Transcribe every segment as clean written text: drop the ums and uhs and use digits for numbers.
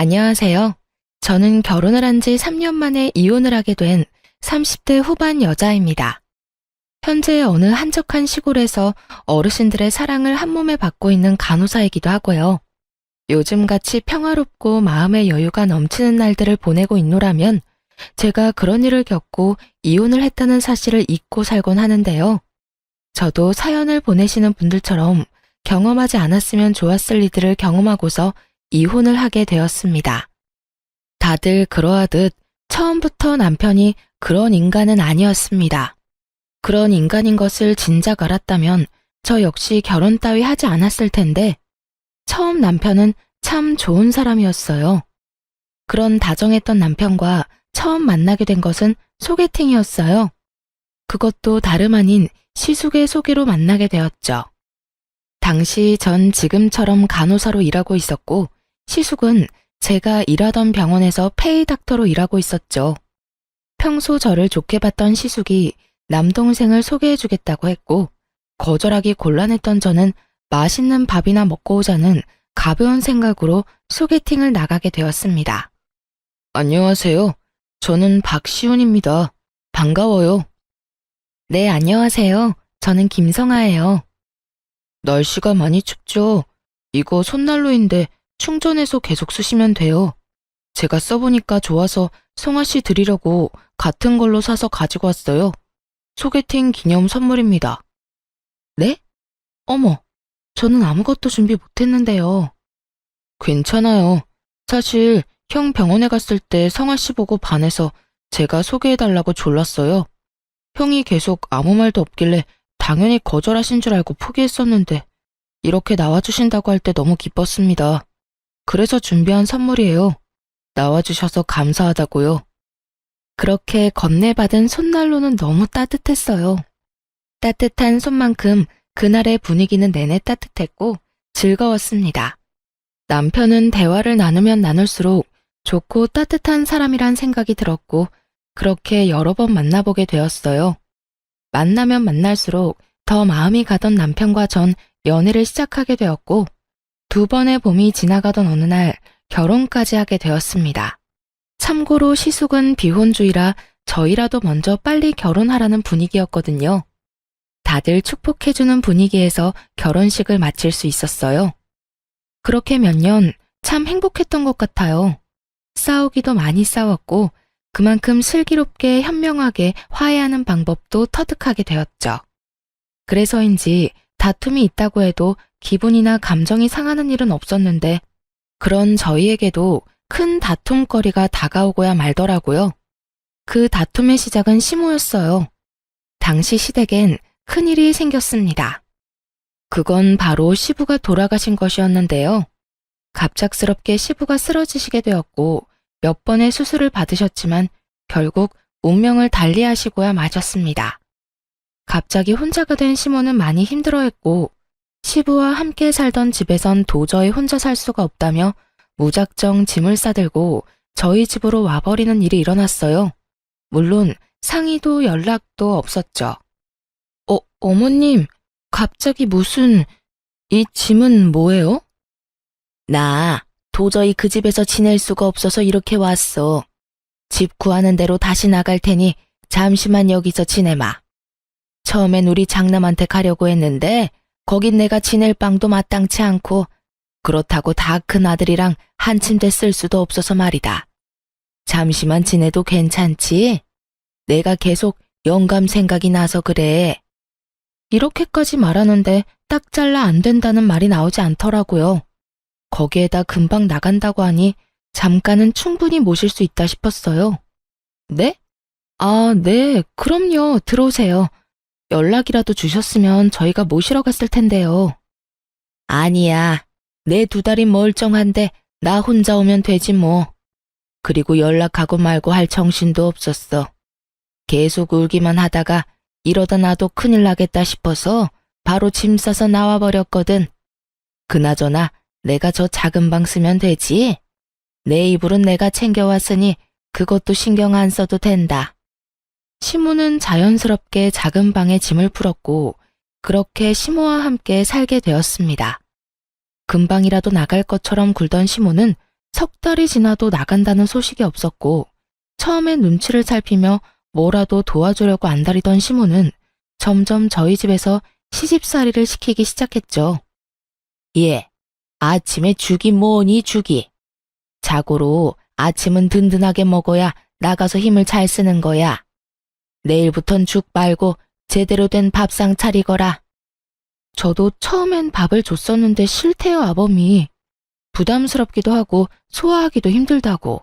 안녕하세요. 저는 결혼을 한 지 3년 만에 이혼을 하게 된 30대 후반 여자입니다. 현재 어느 한적한 시골에서 어르신들의 사랑을 한 몸에 받고 있는 간호사이기도 하고요. 요즘같이 평화롭고 마음의 여유가 넘치는 날들을 보내고 있노라면 제가 그런 일을 겪고 이혼을 했다는 사실을 잊고 살곤 하는데요. 저도 사연을 보내시는 분들처럼 경험하지 않았으면 좋았을 일들을 경험하고서 이혼을 하게 되었습니다. 다들 그러하듯 처음부터 남편이 그런 인간은 아니었습니다. 그런 인간인 것을 진작 알았다면 저 역시 결혼 따위 하지 않았을 텐데 처음 남편은 참 좋은 사람이었어요. 그런 다정했던 남편과 처음 만나게 된 것은 소개팅이었어요. 그것도 다름 아닌 시숙의 소개로 만나게 되었죠. 당시 전 지금처럼 간호사로 일하고 있었고 시숙은 제가 일하던 병원에서 페이닥터로 일하고 있었죠. 평소 저를 좋게 봤던 시숙이 남동생을 소개해주겠다고 했고 거절하기 곤란했던 저는 맛있는 밥이나 먹고 오자는 가벼운 생각으로 소개팅을 나가게 되었습니다. 안녕하세요. 저는 박시훈입니다. 반가워요. 네, 안녕하세요. 저는 김성아예요. 날씨가 많이 춥죠? 이거 손난로인데 충전해서 계속 쓰시면 돼요. 제가 써보니까 좋아서 성아 씨 드리려고 같은 걸로 사서 가지고 왔어요. 소개팅 기념 선물입니다. 네? 어머, 저는 아무것도 준비 못했는데요. 괜찮아요. 사실 형 병원에 갔을 때 성아 씨 보고 반해서 제가 소개해달라고 졸랐어요. 형이 계속 아무 말도 없길래 당연히 거절하신 줄 알고 포기했었는데 이렇게 나와주신다고 할 때 너무 기뻤습니다. 그래서 준비한 선물이에요. 나와주셔서 감사하다고요. 그렇게 건네받은 손난로는 너무 따뜻했어요. 따뜻한 손만큼 그날의 분위기는 내내 따뜻했고 즐거웠습니다. 남편은 대화를 나누면 나눌수록 좋고 따뜻한 사람이란 생각이 들었고 그렇게 여러 번 만나보게 되었어요. 만나면 만날수록 더 마음이 가던 남편과 전 연애를 시작하게 되었고 2번의 봄이 지나가던 어느 날 결혼까지 하게 되었습니다. 참고로 시숙은 비혼주의라 저희라도 먼저 빨리 결혼하라는 분위기였거든요. 다들 축복해주는 분위기에서 결혼식을 마칠 수 있었어요. 그렇게 몇 년 참 행복했던 것 같아요. 싸우기도 많이 싸웠고 그만큼 슬기롭게 현명하게 화해하는 방법도 터득하게 되었죠. 그래서인지 다툼이 있다고 해도 기분이나 감정이 상하는 일은 없었는데 그런 저희에게도 큰 다툼거리가 다가오고야 말더라고요. 그 다툼의 시작은 시모였어요. 당시 시댁엔 큰일이 생겼습니다. 그건 바로 시부가 돌아가신 것이었는데요. 갑작스럽게 시부가 쓰러지시게 되었고 몇 번의 수술을 받으셨지만 결국 운명을 달리하시고야 마셨습니다. 갑자기 혼자가 된 시모는 많이 힘들어했고 시부와 함께 살던 집에선 도저히 혼자 살 수가 없다며 무작정 짐을 싸들고 저희 집으로 와버리는 일이 일어났어요. 물론 상의도 연락도 없었죠. 어머님, 갑자기 무슨... 이 짐은 뭐예요? 나 도저히 그 집에서 지낼 수가 없어서 이렇게 왔어. 집 구하는 대로 다시 나갈 테니 잠시만 여기서 지내마. 처음엔 우리 장남한테 가려고 했는데 거긴 내가 지낼 방도 마땅치 않고 그렇다고 다 큰 아들이랑 한 침대 쓸 수도 없어서 말이다. 잠시만 지내도 괜찮지? 내가 계속 영감 생각이 나서 그래. 이렇게까지 말하는데 딱 잘라 안 된다는 말이 나오지 않더라고요. 거기에다 금방 나간다고 하니 잠깐은 충분히 모실 수 있다 싶었어요. 네? 아, 네, 그럼요. 들어오세요. 연락이라도 주셨으면 저희가 모시러 갔을 텐데요. 아니야. 내 2달이 멀쩡한데 나 혼자 오면 되지 뭐. 그리고 연락하고 말고 할 정신도 없었어. 계속 울기만 하다가 이러다 나도 큰일 나겠다 싶어서 바로 짐 싸서 나와버렸거든. 그나저나 내가 저 작은 방 쓰면 되지? 내 이불은 내가 챙겨왔으니 그것도 신경 안 써도 된다. 시모는 자연스럽게 작은 방에 짐을 풀었고 그렇게 시모와 함께 살게 되었습니다. 금방이라도 나갈 것처럼 굴던 시모는 석 달이 지나도 나간다는 소식이 없었고 처음엔 눈치를 살피며 뭐라도 도와주려고 안달이던 시모는 점점 저희 집에서 시집살이를 시키기 시작했죠. 예, 아침에 죽이 뭐니 죽이. 자고로 아침은 든든하게 먹어야 나가서 힘을 잘 쓰는 거야. 내일부턴 죽 말고 제대로 된 밥상 차리거라. 저도 처음엔 밥을 줬었는데 싫대요, 아범이. 부담스럽기도 하고 소화하기도 힘들다고.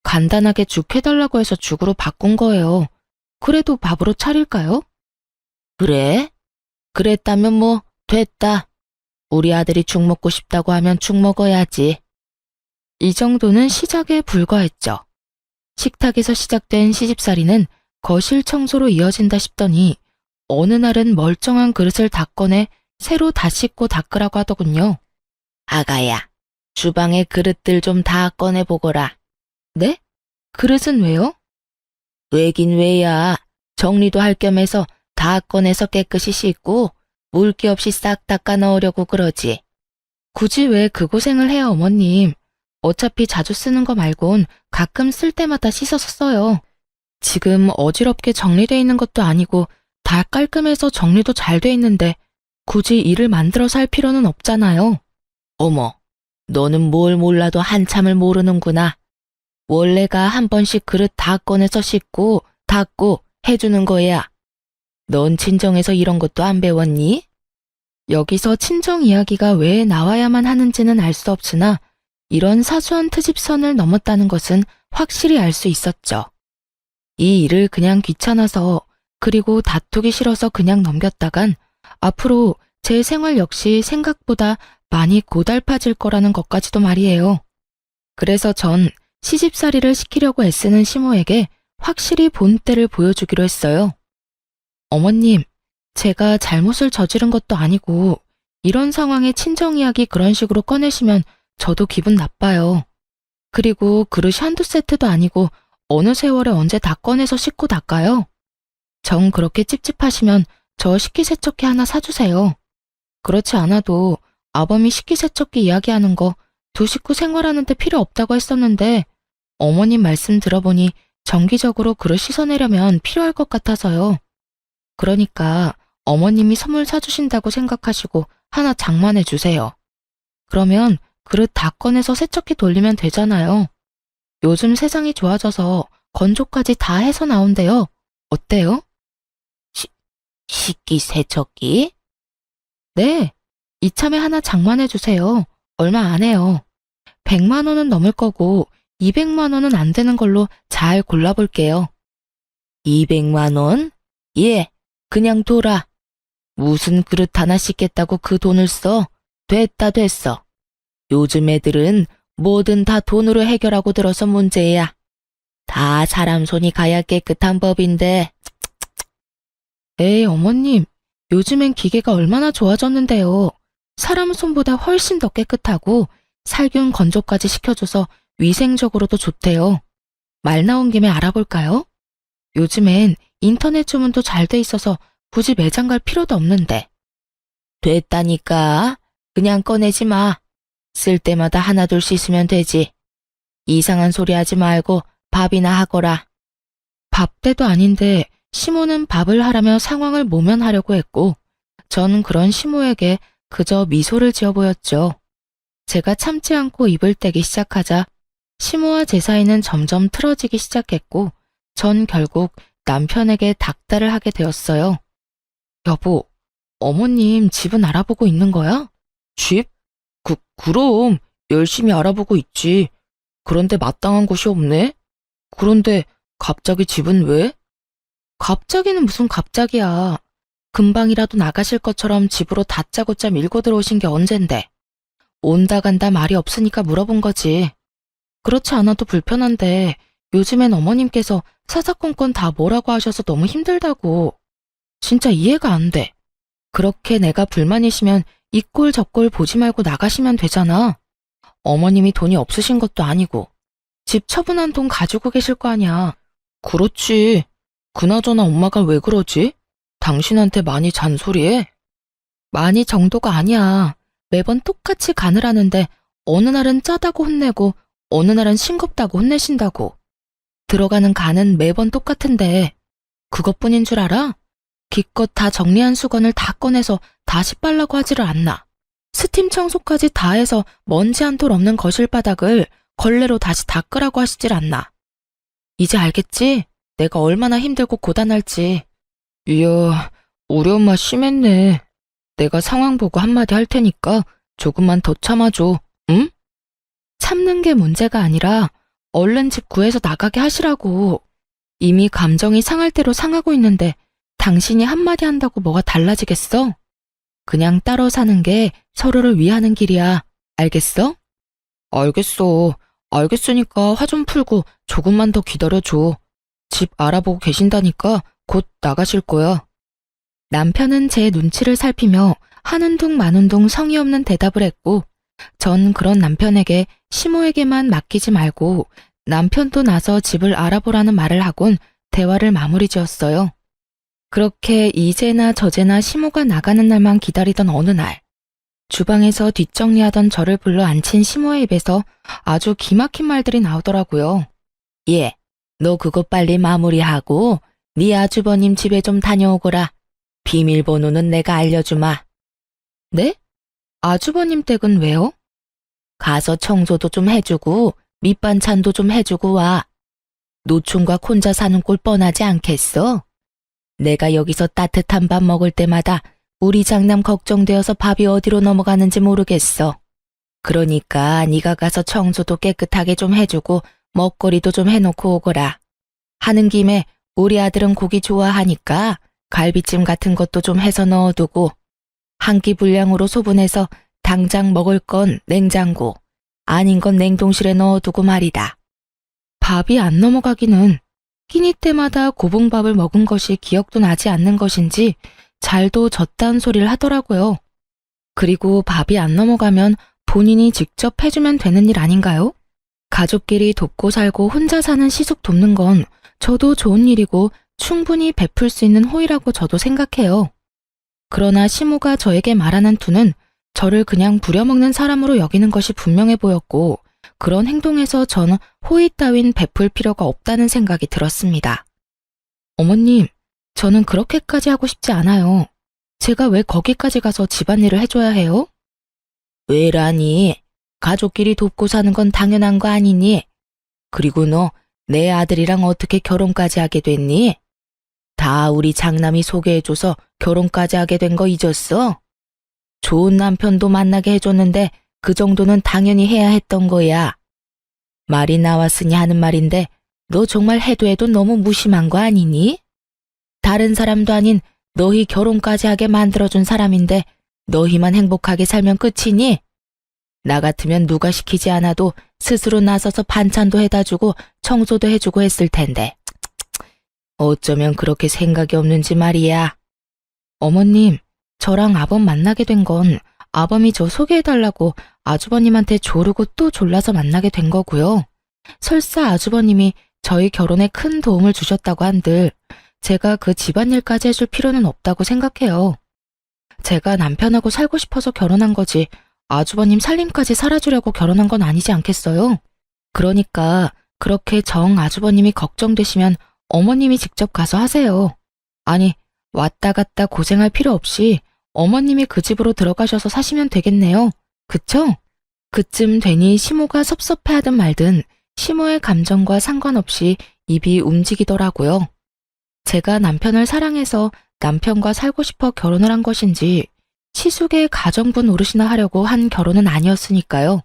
간단하게 죽 해달라고 해서 죽으로 바꾼 거예요. 그래도 밥으로 차릴까요? 그래? 그랬다면 뭐 됐다. 우리 아들이 죽 먹고 싶다고 하면 죽 먹어야지. 이 정도는 시작에 불과했죠. 식탁에서 시작된 시집살이는 거실 청소로 이어진다 싶더니 어느 날은 멀쩡한 그릇을 다 꺼내 새로 다 씻고 닦으라고 하더군요. 아가야, 주방의 그릇들 좀 다 꺼내보거라. 네? 그릇은 왜요? 왜긴 왜야. 정리도 할 겸해서 다 꺼내서 깨끗이 씻고 물기 없이 싹 닦아 넣으려고 그러지. 굳이 왜 그 고생을 해요, 어머님. 어차피 자주 쓰는 거 말곤 가끔 쓸 때마다 씻어서 써요. 지금 어지럽게 정리돼 있는 것도 아니고 다 깔끔해서 정리도 잘 돼 있는데 굳이 일을 만들어서 할 필요는 없잖아요. 어머, 너는 뭘 몰라도 한참을 모르는구나. 원래가 한 번씩 그릇 다 꺼내서 씻고 닦고 해주는 거야. 넌 친정에서 이런 것도 안 배웠니? 여기서 친정 이야기가 왜 나와야만 하는지는 알 수 없으나 이런 사소한 트집선을 넘었다는 것은 확실히 알 수 있었죠. 이 일을 그냥 귀찮아서 그리고 다투기 싫어서 그냥 넘겼다간 앞으로 제 생활 역시 생각보다 많이 고달파질 거라는 것까지도 말이에요. 그래서 전 시집살이를 시키려고 애쓰는 시모에게 확실히 본때를 보여주기로 했어요. 어머님, 제가 잘못을 저지른 것도 아니고 이런 상황에 친정 이야기 그런 식으로 꺼내시면 저도 기분 나빠요. 그리고 그릇이 한두 세트도 아니고 어느 세월에 언제 다 꺼내서 씻고 닦아요? 정 그렇게 찝찝하시면 저 식기세척기 하나 사주세요. 그렇지 않아도 아범이 식기세척기 이야기하는 거 두 식구 생활하는데 필요 없다고 했었는데 어머님 말씀 들어보니 정기적으로 그릇 씻어내려면 필요할 것 같아서요. 그러니까 어머님이 선물 사주신다고 생각하시고 하나 장만해 주세요. 그러면 그릇 다 꺼내서 세척기 돌리면 되잖아요. 요즘 세상이 좋아져서 건조까지 다 해서 나온대요. 어때요? 식기세척기? 네, 이참에 하나 장만해 주세요. 얼마 안 해요. 100만 원은 넘을 거고 200만 원은 안 되는 걸로 잘 골라볼게요. 200만 원? 예, 그냥 둬라. 무슨 그릇 하나 씻겠다고 그 돈을 써? 됐어. 요즘 애들은 뭐든 다 돈으로 해결하고 들어서 문제야. 다 사람 손이 가야 깨끗한 법인데. 에이, 어머님, 요즘엔 기계가 얼마나 좋아졌는데요. 사람 손보다 훨씬 더 깨끗하고 살균 건조까지 시켜줘서 위생적으로도 좋대요. 말 나온 김에 알아볼까요? 요즘엔 인터넷 주문도 잘 돼 있어서 굳이 매장 갈 필요도 없는데. 됐다니까. 그냥 꺼내지 마. 쓸 때마다 하나둘 씻으면 되지. 이상한 소리 하지 말고 밥이나 하거라. 밥 때도 아닌데 시모는 밥을 하라며 상황을 모면하려고 했고 전 그런 시모에게 그저 미소를 지어 보였죠. 제가 참지 않고 입을 떼기 시작하자 시모와 제 사이는 점점 틀어지기 시작했고 전 결국 남편에게 닥달을 하게 되었어요. 여보, 어머님 집은 알아보고 있는 거야? 집? 그럼 열심히 알아보고 있지. 그런데 마땅한 곳이 없네? 그런데 갑자기 집은 왜? 갑자기는 무슨 갑자기야. 금방이라도 나가실 것처럼 집으로 다짜고짜 밀고 들어오신 게 언젠데. 온다 간다 말이 없으니까 물어본 거지. 그렇지 않아도 불편한데 요즘엔 어머님께서 사사건건 다 뭐라고 하셔서 너무 힘들다고. 진짜 이해가 안 돼. 그렇게 내가 불만이시면 이 꼴 저 꼴 보지 말고 나가시면 되잖아. 어머님이 돈이 없으신 것도 아니고 집 처분한 돈 가지고 계실 거 아니야. 그렇지. 그나저나 엄마가 왜 그러지? 당신한테 많이 잔소리해? 많이 정도가 아니야. 매번 똑같이 간을 하는데 어느 날은 짜다고 혼내고 어느 날은 싱겁다고 혼내신다고. 들어가는 간은 매번 똑같은데 그것뿐인 줄 알아? 기껏 다 정리한 수건을 다 꺼내서 다시 빨라고 하지를 않나. 스팀 청소까지 다 해서 먼지 한 톨 없는 거실 바닥을 걸레로 다시 닦으라고 하시질 않나. 이제 알겠지? 내가 얼마나 힘들고 고단할지. 이야, 우리 엄마 심했네. 내가 상황 보고 한마디 할 테니까 조금만 더 참아줘, 응? 참는 게 문제가 아니라 얼른 집 구해서 나가게 하시라고. 이미 감정이 상할 대로 상하고 있는데 당신이 한마디 한다고 뭐가 달라지겠어? 그냥 따로 사는 게 서로를 위하는 길이야. 알겠어? 알겠어. 알겠으니까 화 좀 풀고 조금만 더 기다려줘. 집 알아보고 계신다니까 곧 나가실 거야. 남편은 제 눈치를 살피며 하는 둥 마는 둥 성의 없는 대답을 했고, 전 그런 남편에게 시모에게만 맡기지 말고 남편도 나서 집을 알아보라는 말을 하곤 대화를 마무리 지었어요. 그렇게 이제나 저제나 시모가 나가는 날만 기다리던 어느 날, 주방에서 뒷정리하던 저를 불러 앉힌 시모의 입에서 아주 기막힌 말들이 나오더라고요. 예, 너 그거 빨리 마무리하고 네 아주버님 집에 좀 다녀오거라. 비밀번호는 내가 알려주마. 네? 아주버님 댁은 왜요? 가서 청소도 좀 해주고 밑반찬도 좀 해주고 와. 노충과 혼자 사는 꼴 뻔하지 않겠어? 내가 여기서 따뜻한 밥 먹을 때마다 우리 장남 걱정되어서 밥이 어디로 넘어가는지 모르겠어. 그러니까 네가 가서 청소도 깨끗하게 좀 해주고 먹거리도 좀 해놓고 오거라. 하는 김에 우리 아들은 고기 좋아하니까 갈비찜 같은 것도 좀 해서 넣어두고, 한 끼 분량으로 소분해서 당장 먹을 건 냉장고, 아닌 건 냉동실에 넣어두고 말이다. 밥이 안 넘어가기는 끼니 때마다 고봉밥을 먹은 것이 기억도 나지 않는 것인지 잘도 졌다는 소리를 하더라고요. 그리고 밥이 안 넘어가면 본인이 직접 해주면 되는 일 아닌가요? 가족끼리 돕고 살고 혼자 사는 시숙 돕는 건 저도 좋은 일이고 충분히 베풀 수 있는 호의라고 저도 생각해요. 그러나 시모가 저에게 말하는 투는 저를 그냥 부려먹는 사람으로 여기는 것이 분명해 보였고, 그런 행동에서 저는 호의 따윈 베풀 필요가 없다는 생각이 들었습니다. 어머님, 저는 그렇게까지 하고 싶지 않아요. 제가 왜 거기까지 가서 집안일을 해줘야 해요? 왜라니? 가족끼리 돕고 사는 건 당연한 거 아니니? 그리고 너 내 아들이랑 어떻게 결혼까지 하게 됐니? 다 우리 장남이 소개해줘서 결혼까지 하게 된 거 잊었어? 좋은 남편도 만나게 해줬는데 그 정도는 당연히 해야 했던 거야. 말이 나왔으니 하는 말인데 너 정말 해도 해도 너무 무심한 거 아니니? 다른 사람도 아닌 너희 결혼까지 하게 만들어준 사람인데 너희만 행복하게 살면 끝이니? 나 같으면 누가 시키지 않아도 스스로 나서서 반찬도 해다주고 청소도 해주고 했을 텐데. 어쩌면 그렇게 생각이 없는지 말이야. 어머님, 저랑 아범 만나게 된 건 아범이 저 소개해달라고 아주버님한테 조르고 또 졸라서 만나게 된 거고요. 설사 아주버님이 저희 결혼에 큰 도움을 주셨다고 한들 제가 그 집안일까지 해줄 필요는 없다고 생각해요. 제가 남편하고 살고 싶어서 결혼한 거지 아주버님 살림까지 살아주려고 결혼한 건 아니지 않겠어요? 그러니까 그렇게 정 아주버님이 걱정되시면 어머님이 직접 가서 하세요. 아니, 왔다 갔다 고생할 필요 없이 어머님이 그 집으로 들어가셔서 사시면 되겠네요. 그쵸? 그쯤 되니 시모가 섭섭해하든 말든 시모의 감정과 상관없이 입이 움직이더라고요. 제가 남편을 사랑해서 남편과 살고 싶어 결혼을 한 것인지 시숙의 가정부 노릇이나 하려고 한 결혼은 아니었으니까요.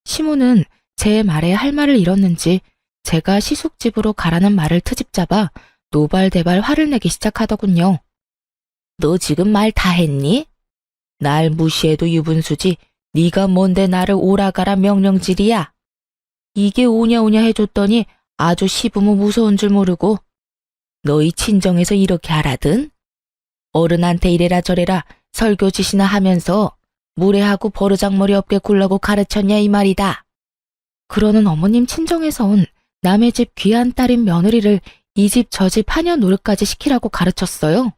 시모는 제 말에 할 말을 잃었는지 제가 시숙 집으로 가라는 말을 트집잡아 노발대발 화를 내기 시작하더군요. 너 지금 말 다 했니? 날 무시해도 유분수지 네가 뭔데 나를 오라가라 명령질이야. 이게 오냐오냐 해줬더니 아주 시부모 무서운 줄 모르고 너희 친정에서 이렇게 하라든? 어른한테 이래라 저래라 설교지시나 하면서 무례하고 버르장머리 없게 굴라고 가르쳤냐 이 말이다. 그러는 어머님 친정에선 남의 집 귀한 딸인 며느리를 이 집 저 집 하녀 노릇까지 시키라고 가르쳤어요?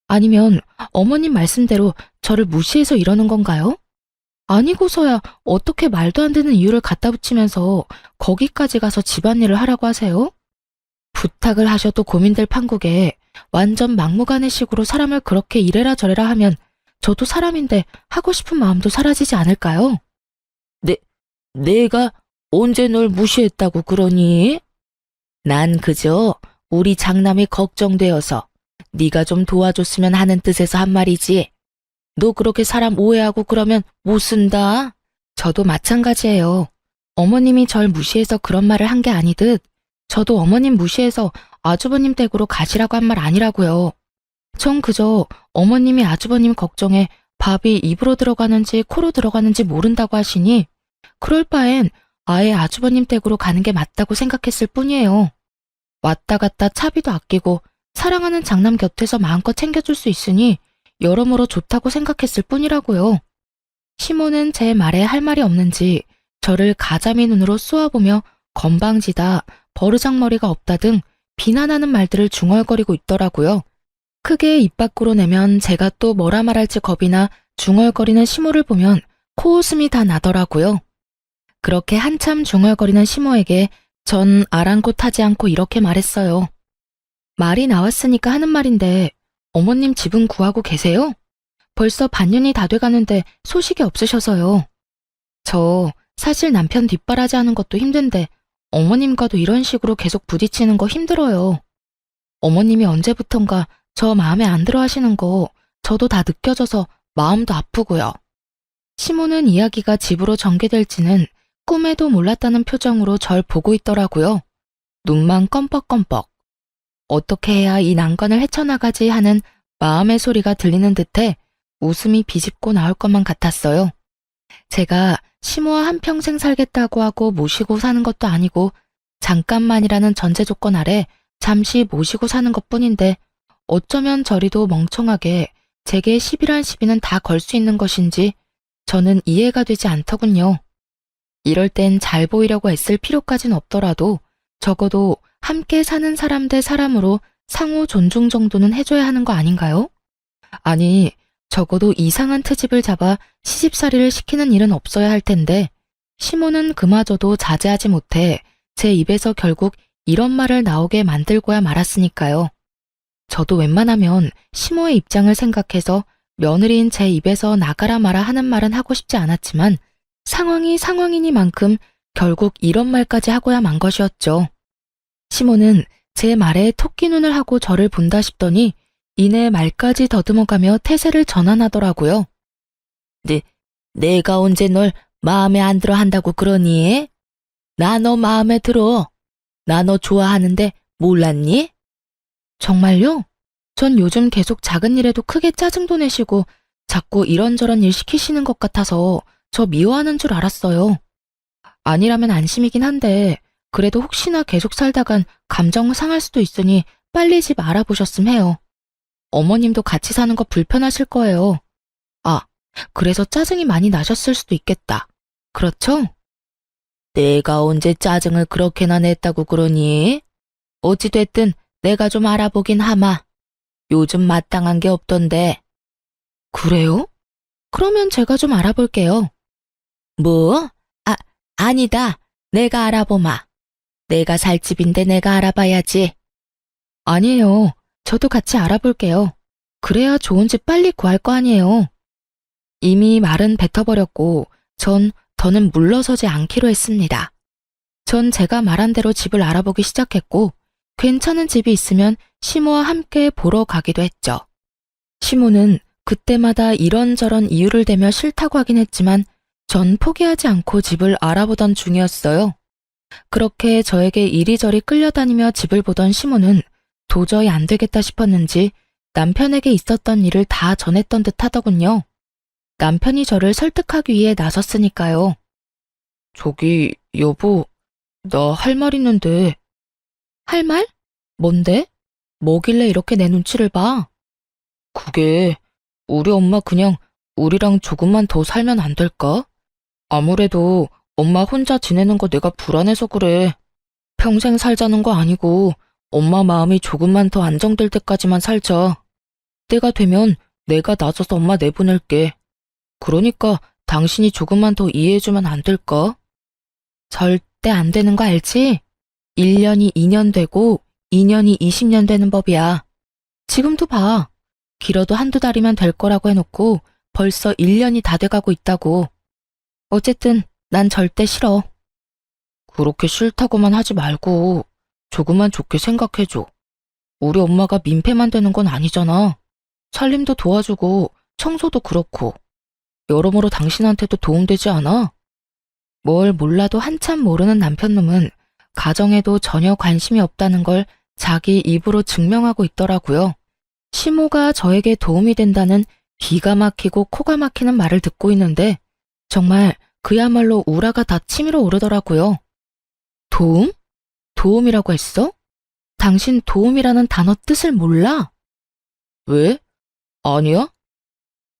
아니면 어머님 말씀대로 저를 무시해서 이러는 건가요? 아니고서야 어떻게 말도 안 되는 이유를 갖다 붙이면서 거기까지 가서 집안일을 하라고 하세요? 부탁을 하셔도 고민될 판국에 완전 막무가내식으로 사람을 그렇게 이래라 저래라 하면 저도 사람인데 하고 싶은 마음도 사라지지 않을까요? 내가 언제 널 무시했다고 그러니? 난 그저 우리 장남이 걱정되어서 네가 좀 도와줬으면 하는 뜻에서 한 말이지. 너 그렇게 사람 오해하고 그러면 못 쓴다. 저도 마찬가지예요. 어머님이 절 무시해서 그런 말을 한 게 아니듯 저도 어머님 무시해서 아주버님 댁으로 가시라고 한 말 아니라고요. 전 그저 어머님이 아주버님 걱정에 밥이 입으로 들어가는지 코로 들어가는지 모른다고 하시니 그럴 바엔 아예 아주버님 댁으로 가는 게 맞다고 생각했을 뿐이에요. 왔다 갔다 차비도 아끼고 사랑하는 장남 곁에서 마음껏 챙겨줄 수 있으니 여러모로 좋다고 생각했을 뿐이라고요. 시모는 제 말에 할 말이 없는지 저를 가자미 눈으로 쏘아보며 건방지다, 버르장머리가 없다 등 비난하는 말들을 중얼거리고 있더라고요. 크게 입 밖으로 내면 제가 또 뭐라 말할지 겁이나 중얼거리는 시모를 보면 코웃음이 다 나더라고요. 그렇게 한참 중얼거리는 시모에게 전 아랑곳하지 않고 이렇게 말했어요. 말이 나왔으니까 하는 말인데 어머님 집은 구하고 계세요? 벌써 반년이 다 돼가는데 소식이 없으셔서요. 저 사실 남편 뒷바라지 하는 것도 힘든데 어머님과도 이런 식으로 계속 부딪히는 거 힘들어요. 어머님이 언제부턴가 저 마음에 안 들어 하시는 거 저도 다 느껴져서 마음도 아프고요. 시모는 이야기가 집으로 전개될지는 꿈에도 몰랐다는 표정으로 절 보고 있더라고요. 눈만 껌뻑껌뻑. 어떻게 해야 이 난관을 헤쳐나가지 하는 마음의 소리가 들리는 듯해 웃음이 비집고 나올 것만 같았어요. 제가 시모와 한평생 살겠다고 하고 모시고 사는 것도 아니고 잠깐만이라는 전제 조건 아래 잠시 모시고 사는 것뿐인데 어쩌면 저리도 멍청하게 제게 시비란 시비는 다 걸 수 있는 것인지 저는 이해가 되지 않더군요. 이럴 땐 잘 보이려고 애쓸 필요까진 없더라도 적어도 함께 사는 사람 대 사람으로 상호 존중 정도는 해줘야 하는 거 아닌가요? 아니, 적어도 이상한 트집을 잡아 시집살이를 시키는 일은 없어야 할 텐데 시모는 그마저도 자제하지 못해 제 입에서 결국 이런 말을 나오게 만들고야 말았으니까요. 저도 웬만하면 시모의 입장을 생각해서 며느리인 제 입에서 나가라 마라 하는 말은 하고 싶지 않았지만 상황이 상황이니만큼 결국 이런 말까지 하고야 만 것이었죠. 시모는 제 말에 토끼 눈을 하고 저를 본다 싶더니 이내 말까지 더듬어가며 태세를 전환하더라고요. 내가 언제 널 마음에 안 들어 한다고 그러니? 나 너 마음에 들어. 나 너 좋아하는데 몰랐니? 정말요? 전 요즘 계속 작은 일에도 크게 짜증도 내시고 자꾸 이런저런 일 시키시는 것 같아서 저 미워하는 줄 알았어요. 아니라면 안심이긴 한데 그래도 혹시나 계속 살다간 감정 상할 수도 있으니 빨리 집 알아보셨음 해요. 어머님도 같이 사는 거 불편하실 거예요. 아, 그래서 짜증이 많이 나셨을 수도 있겠다. 그렇죠? 내가 언제 짜증을 그렇게나 냈다고 그러니? 어찌됐든 내가 좀 알아보긴 하마. 요즘 마땅한 게 없던데. 그래요? 그러면 제가 좀 알아볼게요. 뭐? 아니다. 내가 알아보마. 내가 살 집인데 내가 알아봐야지. 아니에요. 저도 같이 알아볼게요. 그래야 좋은 집 빨리 구할 거 아니에요. 이미 말은 뱉어버렸고 더는 물러서지 않기로 했습니다. 전 제가 말한 대로 집을 알아보기 시작했고 괜찮은 집이 있으면 시모와 함께 보러 가기도 했죠. 시모는 그때마다 이런저런 이유를 대며 싫다고 하긴 했지만 전 포기하지 않고 집을 알아보던 중이었어요. 그렇게 저에게 이리저리 끌려다니며 집을 보던 시모는 도저히 안 되겠다 싶었는지 남편에게 있었던 일을 다 전했던 듯 하더군요. 남편이 저를 설득하기 위해 나섰으니까요. 저기, 여보, 나 할 말 있는데. 할 말? 뭔데? 뭐길래 이렇게 내 눈치를 봐? 그게 우리 엄마 그냥 우리랑 조금만 더 살면 안 될까? 아무래도 엄마 혼자 지내는 거 내가 불안해서 그래. 평생 살자는 거 아니고 엄마 마음이 조금만 더 안정될 때까지만 살자. 때가 되면 내가 나서서 엄마 내보낼게. 그러니까 당신이 조금만 더 이해해주면 안 될까? 절대 안 되는 거 알지? 1년이 2년 되고 2년이 20년 되는 법이야. 지금도 봐. 길어도 한두 달이면 될 거라고 해놓고 벌써 1년이 다 돼가고 있다고. 어쨌든 난 절대 싫어. 그렇게 싫다고만 하지 말고 조금만 좋게 생각해줘. 우리 엄마가 민폐만 되는 건 아니잖아. 살림도 도와주고 청소도 그렇고 여러모로 당신한테도 도움되지 않아? 뭘 몰라도 한참 모르는 남편놈은 가정에도 전혀 관심이 없다는 걸 자기 입으로 증명하고 있더라고요. 시모가 저에게 도움이 된다는 기가 막히고 코가 막히는 말을 듣고 있는데 정말 그야말로 우라가 다 치밀어 오르더라고요. 도움? 도움이라고 했어? 당신 도움이라는 단어 뜻을 몰라? 왜? 아니야?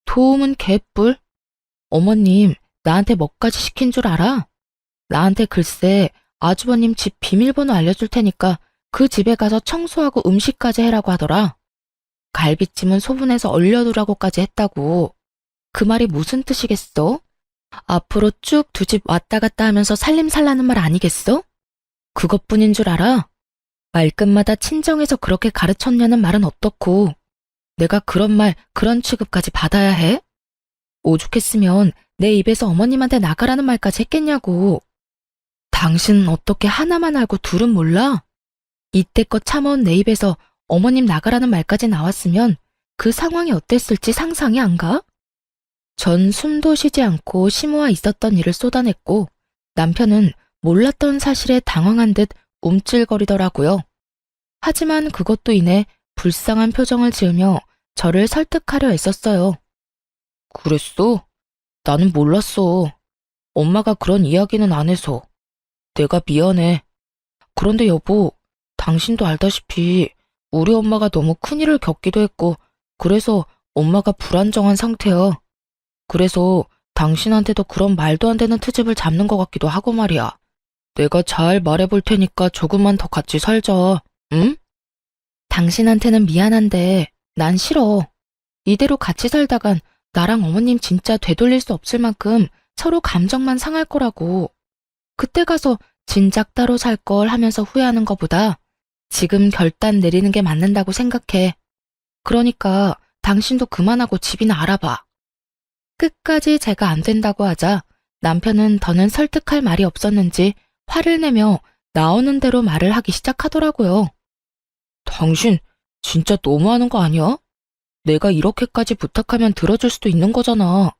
도움은 개뿔. 어머님, 나한테 뭐까지 시킨 줄 알아? 나한테 글쎄 아주버님 집 비밀번호 알려줄 테니까 그 집에 가서 청소하고 음식까지 해라고 하더라. 갈비찜은 소분해서 얼려두라고까지 했다고. 그 말이 무슨 뜻이겠어? 앞으로 쭉 두 집 왔다 갔다 하면서 살림살라는 말 아니겠어? 그것뿐인 줄 알아? 말끝마다 친정에서 그렇게 가르쳤냐는 말은 어떻고 내가 그런 말, 그런 취급까지 받아야 해? 오죽했으면 내 입에서 어머님한테 나가라는 말까지 했겠냐고. 당신은 어떻게 하나만 알고 둘은 몰라? 이때껏 참아온 내 입에서 어머님 나가라는 말까지 나왔으면 그 상황이 어땠을지 상상이 안 가? 전 숨도 쉬지 않고 시모와 있었던 일을 쏟아냈고 남편은 몰랐던 사실에 당황한 듯 움찔거리더라고요. 하지만 그것도 인해 불쌍한 표정을 지으며 저를 설득하려 애썼어요. 그랬어? 나는 몰랐어. 엄마가 그런 이야기는 안 해서. 내가 미안해. 그런데 여보, 당신도 알다시피 우리 엄마가 너무 큰일을 겪기도 했고 그래서 엄마가 불안정한 상태야. 그래서 당신한테도 그런 말도 안 되는 트집을 잡는 것 같기도 하고 말이야. 내가 잘 말해볼 테니까 조금만 더 같이 살자, 응? 당신한테는 미안한데 난 싫어. 이대로 같이 살다간 나랑 어머님 진짜 되돌릴 수 없을 만큼 서로 감정만 상할 거라고. 그때 가서 진작 따로 살 걸 하면서 후회하는 것보다 지금 결단 내리는 게 맞는다고 생각해. 그러니까 당신도 그만하고 집이나 알아봐. 끝까지 제가 안 된다고 하자 남편은 더는 설득할 말이 없었는지 화를 내며 나오는 대로 말을 하기 시작하더라고요. 당신 진짜 너무하는 거 아니야? 내가 이렇게까지 부탁하면 들어줄 수도 있는 거잖아.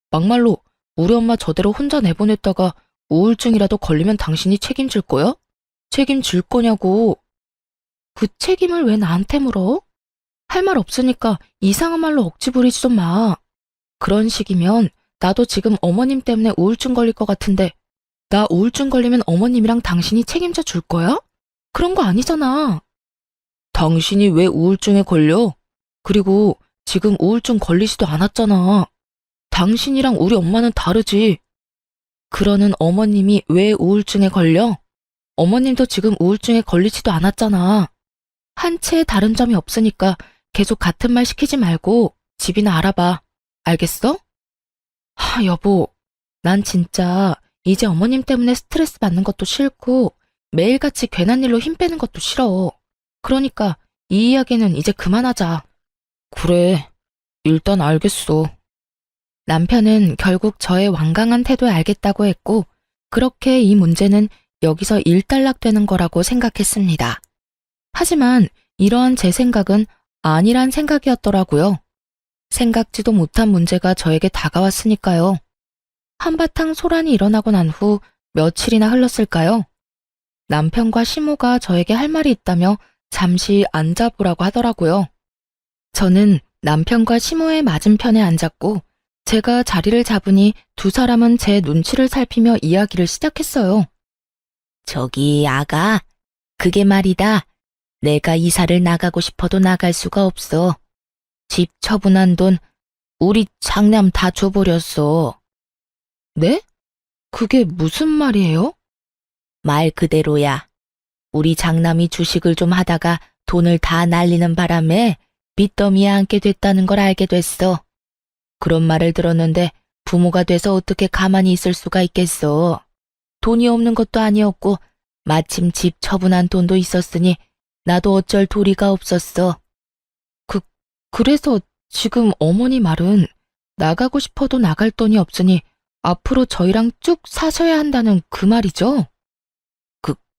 막말로 우리 엄마 저대로 혼자 내보냈다가 우울증이라도 걸리면 당신이 책임질 거야? 책임질 거냐고. 그 책임을 왜 나한테 물어? 할 말 없으니까 이상한 말로 억지 부리지 좀 마. 그런 식이면 나도 지금 어머님 때문에 우울증 걸릴 것 같은데 나 우울증 걸리면 어머님이랑 당신이 책임져 줄 거야? 그런 거 아니잖아. 당신이 왜 우울증에 걸려? 그리고 지금 우울증 걸리지도 않았잖아. 당신이랑 우리 엄마는 다르지. 그러는 어머님이 왜 우울증에 걸려? 어머님도 지금 우울증에 걸리지도 않았잖아. 한 채 다른 점이 없으니까 계속 같은 말 시키지 말고 집이나 알아봐. 알겠어? 여보, 난 진짜 이제 어머님 때문에 스트레스 받는 것도 싫고 매일같이 괜한 일로 힘 빼는 것도 싫어. 그러니까 이 이야기는 이제 그만하자. 그래, 일단 알겠어. 남편은 결국 저의 완강한 태도에 알겠다고 했고 그렇게 이 문제는 여기서 일단락되는 거라고 생각했습니다. 하지만 이러한 제 생각은 아니란 생각이었더라고요. 생각지도 못한 문제가 저에게 다가왔으니까요. 한바탕 소란이 일어나고 난 후 며칠이나 흘렀을까요? 남편과 시모가 저에게 할 말이 있다며 잠시 앉아보라고 하더라고요. 저는 남편과 시모의 맞은편에 앉았고 제가 자리를 잡으니 두 사람은 제 눈치를 살피며 이야기를 시작했어요. 저기 아가, 그게 말이다. 내가 이사를 나가고 싶어도 나갈 수가 없어. 집 처분한 돈 우리 장남 다 줘버렸어. 네? 그게 무슨 말이에요? 말 그대로야. 우리 장남이 주식을 좀 하다가 돈을 다 날리는 바람에 빚더미에 앉게 됐다는 걸 알게 됐어. 그런 말을 들었는데 부모가 돼서 어떻게 가만히 있을 수가 있겠어. 돈이 없는 것도 아니었고 마침 집 처분한 돈도 있었으니 나도 어쩔 도리가 없었어. 그래서 지금 어머니 말은 나가고 싶어도 나갈 돈이 없으니 앞으로 저희랑 쭉 사셔야 한다는 그 말이죠?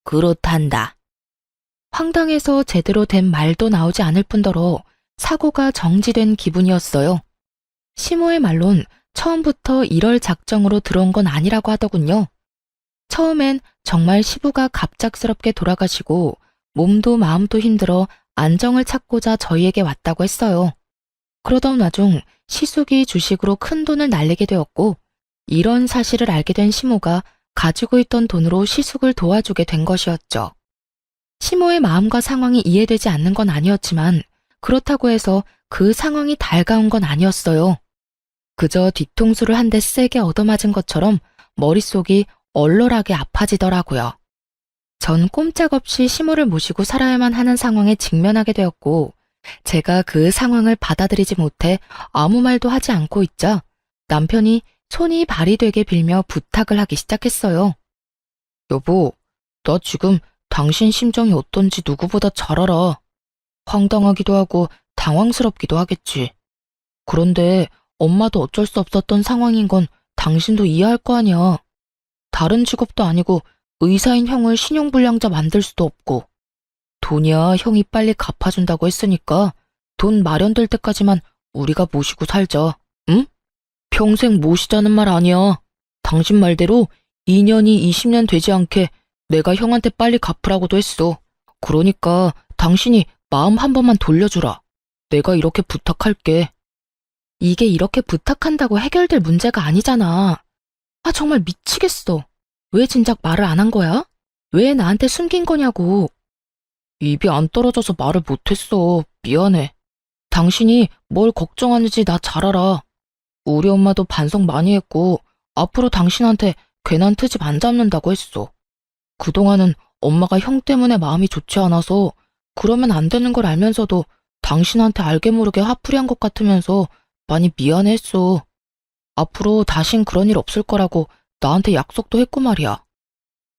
그렇단다. 황당해서 제대로 된 말도 나오지 않을 뿐더러 사고가 정지된 기분이었어요. 시모의 말론 처음부터 이럴 작정으로 들어온 건 아니라고 하더군요. 처음엔 정말 시부가 갑작스럽게 돌아가시고 몸도 마음도 힘들어 안정을 찾고자 저희에게 왔다고 했어요. 그러던 와중 시숙이 주식으로 큰 돈을 날리게 되었고 이런 사실을 알게 된 시모가 가지고 있던 돈으로 시숙을 도와주게 된 것이었죠. 시모의 마음과 상황이 이해되지 않는 건 아니었지만 그렇다고 해서 그 상황이 달가운 건 아니었어요. 그저 뒤통수를 한 대 세게 얻어맞은 것처럼 머릿속이 얼얼하게 아파지더라고요. 전 꼼짝없이 시모를 모시고 살아야만 하는 상황에 직면하게 되었고 제가 그 상황을 받아들이지 못해 아무 말도 하지 않고 있자 남편이 손이 발이 되게 빌며 부탁을 하기 시작했어요. 여보, 나 지금 당신 심정이 어떤지 누구보다 잘 알아. 황당하기도 하고 당황스럽기도 하겠지. 그런데 엄마도 어쩔 수 없었던 상황인 건 당신도 이해할 거 아니야. 다른 직업도 아니고 의사인 형을 신용불량자 만들 수도 없고. 돈이야 형이 빨리 갚아준다고 했으니까 돈 마련될 때까지만 우리가 모시고 살자. 응? 평생 모시자는 말 아니야. 당신 말대로 2년이 20년 되지 않게 내가 형한테 빨리 갚으라고도 했어. 그러니까 당신이 마음 한 번만 돌려주라. 내가 이렇게 부탁할게. 이게 이렇게 부탁한다고 해결될 문제가 아니잖아. 아, 정말 미치겠어. 왜 진작 말을 안 한 거야? 왜 나한테 숨긴 거냐고. 입이 안 떨어져서 말을 못했어. 미안해. 당신이 뭘 걱정하는지 나 잘 알아. 우리 엄마도 반성 많이 했고 앞으로 당신한테 괜한 트집 안 잡는다고 했어. 그동안은 엄마가 형 때문에 마음이 좋지 않아서 그러면 안 되는 걸 알면서도 당신한테 알게 모르게 화풀이한 것 같으면서 많이 미안했어. 앞으로 다신 그런 일 없을 거라고 나한테 약속도 했고 말이야.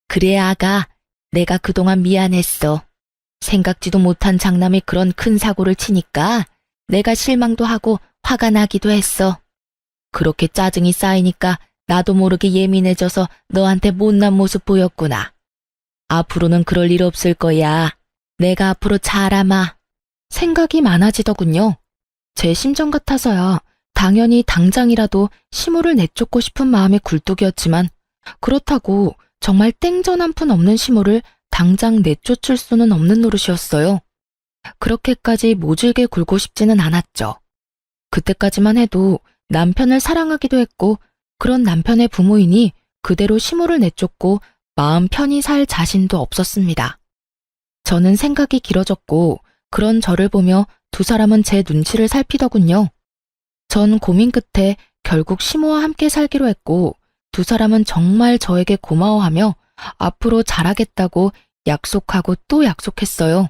그래, 아가. 내가 그동안 미안했어. 생각지도 못한 장남이 그런 큰 사고를 치니까 내가 실망도 하고 화가 나기도 했어. 그렇게 짜증이 쌓이니까 나도 모르게 예민해져서 너한테 못난 모습 보였구나. 앞으로는 그럴 일 없을 거야. 내가 앞으로 잘하마. 생각이 많아지더군요. 제 심정 같아서야 당연히 당장이라도 시모를 내쫓고 싶은 마음이 굴뚝이었지만 그렇다고 정말 땡전 한 푼 없는 시모를 당장 내쫓을 수는 없는 노릇이었어요. 그렇게까지 모질게 굴고 싶지는 않았죠. 그때까지만 해도 남편을 사랑하기도 했고 그런 남편의 부모이니 그대로 시모를 내쫓고 마음 편히 살 자신도 없었습니다. 저는 생각이 길어졌고 그런 저를 보며 두 사람은 제 눈치를 살피더군요. 전 고민 끝에 결국 시모와 함께 살기로 했고 두 사람은 정말 저에게 고마워하며 앞으로 잘하겠다고 약속하고 또 약속했어요.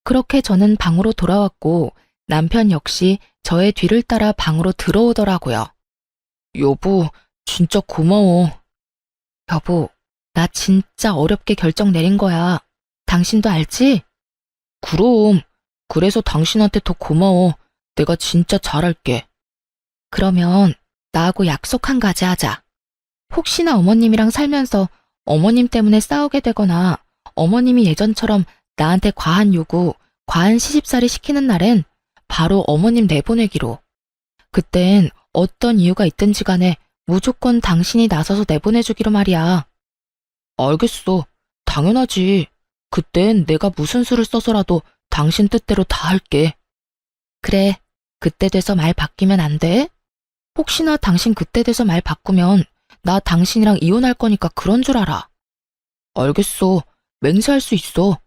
그렇게 저는 방으로 돌아왔고 남편 역시 저의 뒤를 따라 방으로 들어오더라고요. 여보, 진짜 고마워. 여보, 나 진짜 어렵게 결정 내린 거야. 당신도 알지? 그럼. 그래서 당신한테 더 고마워. 내가 진짜 잘할게. 그러면 나하고 약속 한 가지 하자. 혹시나 어머님이랑 살면서 어머님 때문에 싸우게 되거나 어머님이 예전처럼 나한테 과한 요구, 과한 시집살이 시키는 날엔 바로 어머님 내보내기로. 그땐 어떤 이유가 있든지 간에 무조건 당신이 나서서 내보내주기로 말이야. 알겠어. 당연하지. 그땐 내가 무슨 수를 써서라도 당신 뜻대로 다 할게. 그래. 그때 돼서 말 바뀌면 안 돼? 혹시나 당신 그때 돼서 말 바꾸면 나 당신이랑 이혼할 거니까 그런 줄 알아. 알겠어. 맹세할 수 있어.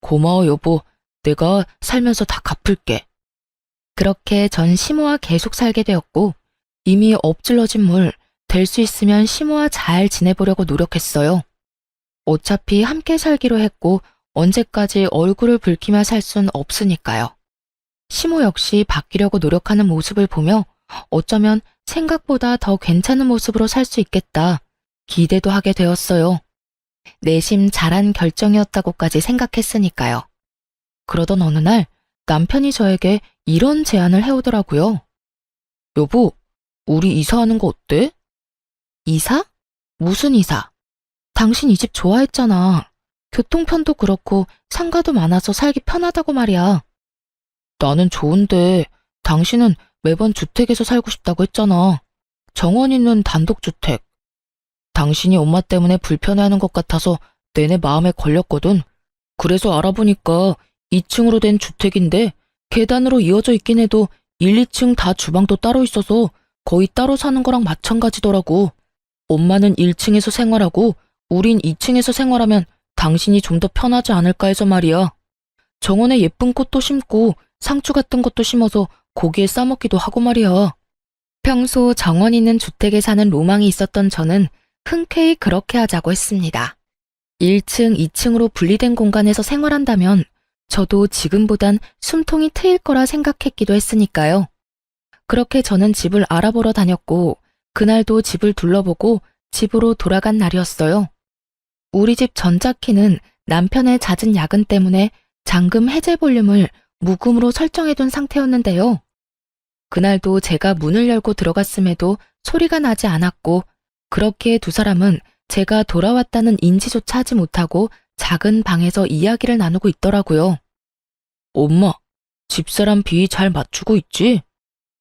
고마워, 여보. 내가 살면서 다 갚을게. 그렇게 전 시모와 계속 살게 되었고 이미 엎질러진 물, 될 수 있으면 시모와 잘 지내보려고 노력했어요. 어차피 함께 살기로 했고 언제까지 얼굴을 붉히며 살 순 없으니까요. 시모 역시 바뀌려고 노력하는 모습을 보며 어쩌면 생각보다 더 괜찮은 모습으로 살 수 있겠다. 기대도 하게 되었어요. 내심 잘한 결정이었다고까지 생각했으니까요. 그러던 어느 날 남편이 저에게 이런 제안을 해오더라고요. 여보, 우리 이사하는 거 어때? 이사? 무슨 이사? 당신 이 집 좋아했잖아. 교통편도 그렇고 상가도 많아서 살기 편하다고 말이야. 나는 좋은데 당신은 매번 주택에서 살고 싶다고 했잖아. 정원 있는 단독주택. 당신이 엄마 때문에 불편해하는 것 같아서 내내 마음에 걸렸거든. 그래서 알아보니까 2층으로 된 주택인데 계단으로 이어져 있긴 해도 1, 2층 다 주방도 따로 있어서 거의 따로 사는 거랑 마찬가지더라고. 엄마는 1층에서 생활하고 우린 2층에서 생활하면 당신이 좀 더 편하지 않을까 해서 말이야. 정원에 예쁜 꽃도 심고 상추 같은 것도 심어서 고기에 싸먹기도 하고 말이야. 평소 정원 있는 주택에 사는 로망이 있었던 저는 흔쾌히 그렇게 하자고 했습니다. 1층, 2층으로 분리된 공간에서 생활한다면 저도 지금보단 숨통이 트일 거라 생각했기도 했으니까요. 그렇게 저는 집을 알아보러 다녔고 그날도 집을 둘러보고 집으로 돌아간 날이었어요. 우리 집 전자키는 남편의 잦은 야근 때문에 잠금 해제 볼륨을 무음으로 설정해둔 상태였는데요. 그날도 제가 문을 열고 들어갔음에도 소리가 나지 않았고 그렇게 두 사람은 제가 돌아왔다는 인지조차 하지 못하고 작은 방에서 이야기를 나누고 있더라고요. 엄마, 집사람 비위 잘 맞추고 있지?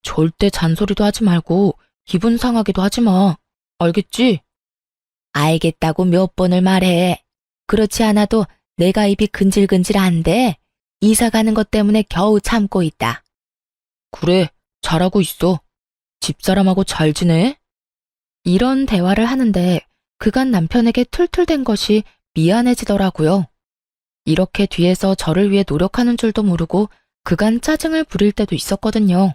절대 잔소리도 하지 말고 기분 상하기도 하지 마. 알겠지? 알겠다고 몇 번을 말해. 그렇지 않아도 내가 입이 근질근질한데 이사 가는 것 때문에 겨우 참고 있다. 그래, 잘하고 있어. 집사람하고 잘 지내? 이런 대화를 하는데 그간 남편에게 툴툴댄 것이 미안해지더라고요. 이렇게 뒤에서 저를 위해 노력하는 줄도 모르고 그간 짜증을 부릴 때도 있었거든요.